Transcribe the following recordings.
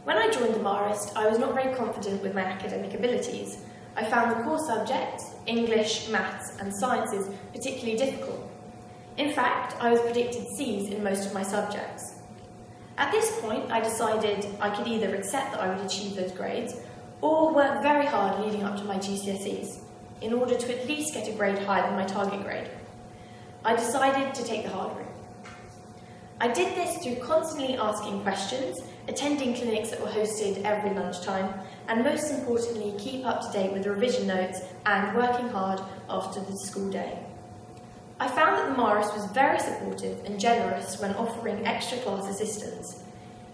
When I joined the Marist, I was not very confident with my academic abilities. I found the core subjects, English, Maths and Sciences, particularly difficult. In fact, I was predicted C's in most of my subjects. At this point, I decided I could either accept that I would achieve those grades or work very hard leading up to my GCSEs in order to at least get a grade higher than my target grade. I decided to take the hard route. I did this through constantly asking questions, attending clinics that were hosted every lunchtime, and most importantly, keep up to date with revision notes and working hard after the school day. I found that the Marist was very supportive and generous when offering extra class assistance.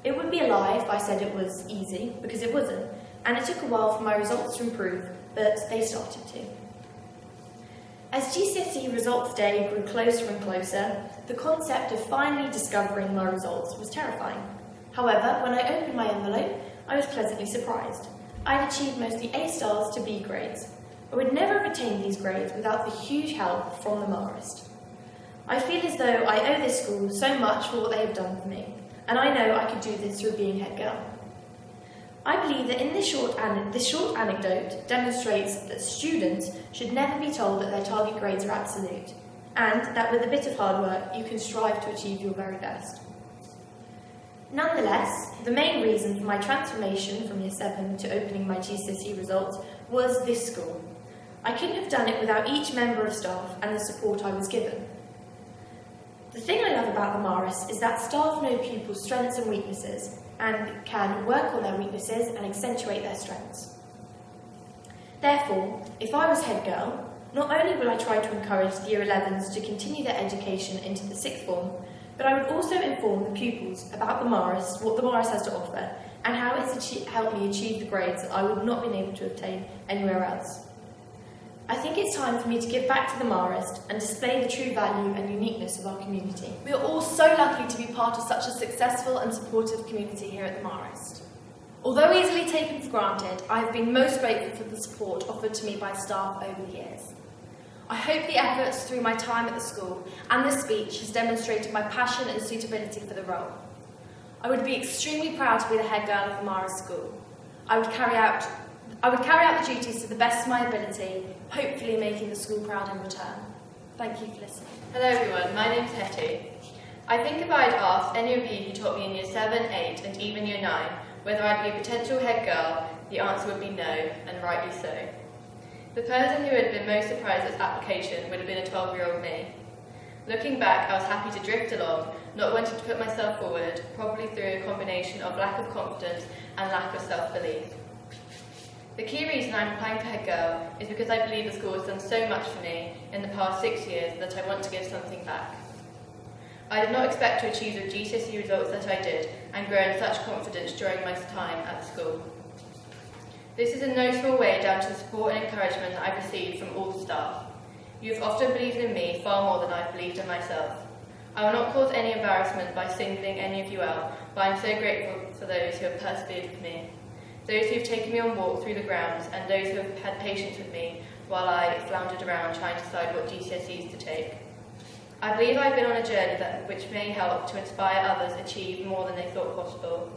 It would be a lie if I said it was easy, because it wasn't, and it took a while for my results to improve, but they started to. As GCSE results day grew closer and closer, the concept of finally discovering my results was terrifying. However, when I opened my envelope, I was pleasantly surprised. I'd achieved mostly A stars to B grades. I would never have attained these grades without the huge help from the Marist. I feel as though I owe this school so much for what they have done for me, and I know I could do this through being head girl. I believe that in this short anecdote demonstrates that students should never be told that their target grades are absolute, and that with a bit of hard work you can strive to achieve your very best. Nonetheless, the main reason for my transformation from Year 7 to opening my GCSE results was this school. I couldn't have done it without each member of staff and the support I was given. The thing I love about the Marist is that staff know pupils' strengths and weaknesses and can work on their weaknesses and accentuate their strengths. Therefore, if I was head girl, not only will I try to encourage the Year 11s to continue their education into the sixth form, but I would also inform the pupils about the Marist, what the Marist has to offer, and how it's helped me achieve the grades that I would not have been able to obtain anywhere else. I think it's time for me to give back to the Marist and display the true value and uniqueness of our community. We are all so lucky to be part of such a successful and supportive community here at the Marist. Although easily taken for granted, I have been most grateful for the support offered to me by staff over the years. I hope the efforts through my time at the school and this speech has demonstrated my passion and suitability for the role. I would be extremely proud to be the head girl of the Marist School. I would carry out the duties to the best of my ability, hopefully making the school proud in return. Thank you for listening. Hello everyone, my name's Hetty. I think if I'd asked any of you who taught me in Year 7, 8 and even Year 9 whether I'd be a potential head girl, the answer would be no, and rightly so. The person who would have been most surprised at this application would have been a 12-year-old me. Looking back, I was happy to drift along, not wanting to put myself forward, probably through a combination of lack of confidence and lack of self-belief. The key reason I'm applying for head girl is because I believe the school has done so much for me in the past 6 years that I want to give something back. I did not expect to achieve the GCSE results that I did and grow in such confidence during my time at the school. This is in no small way down to the support and encouragement that I've received from all the staff. You have often believed in me far more than I've believed in myself. I will not cause any embarrassment by singling any of you out, but I'm so grateful for those who have persevered with me, those who have taken me on walks through the grounds, and those who have had patience with me while I floundered around trying to decide what GCSEs to take. I believe I've been on a journey which may help to inspire others to achieve more than they thought possible.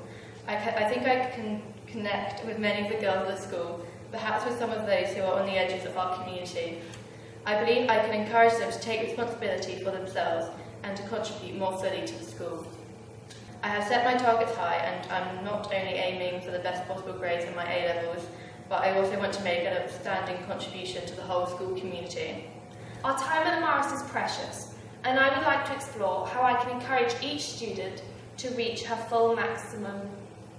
I think I can connect with many of the girls at the school, perhaps with some of those who are on the edges of our community. I believe I can encourage them to take responsibility for themselves and to contribute more fully to the school. I have set my targets high, and I'm not only aiming for the best possible grades in my A-levels, but I also want to make an outstanding contribution to the whole school community. Our time at the Marist is precious, and I would like to explore how I can encourage each student to reach her full maximum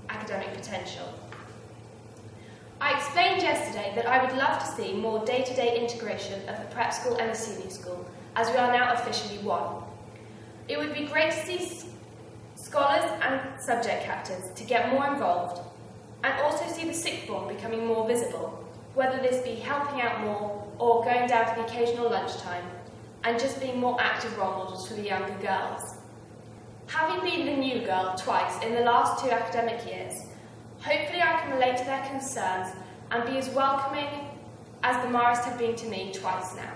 academic potential. I explained yesterday that I would love to see more day-to-day integration of the prep school and the senior school, as we are now officially one. It would be great to see scholars and subject captains to get more involved, and also see the sixth form becoming more visible, whether this be helping out more or going down to the occasional lunchtime, and just being more active role models for the younger girls. Having been the new girl twice in the last 2 academic years, hopefully I can relate to their concerns and be as welcoming as the Marist have been to me twice now.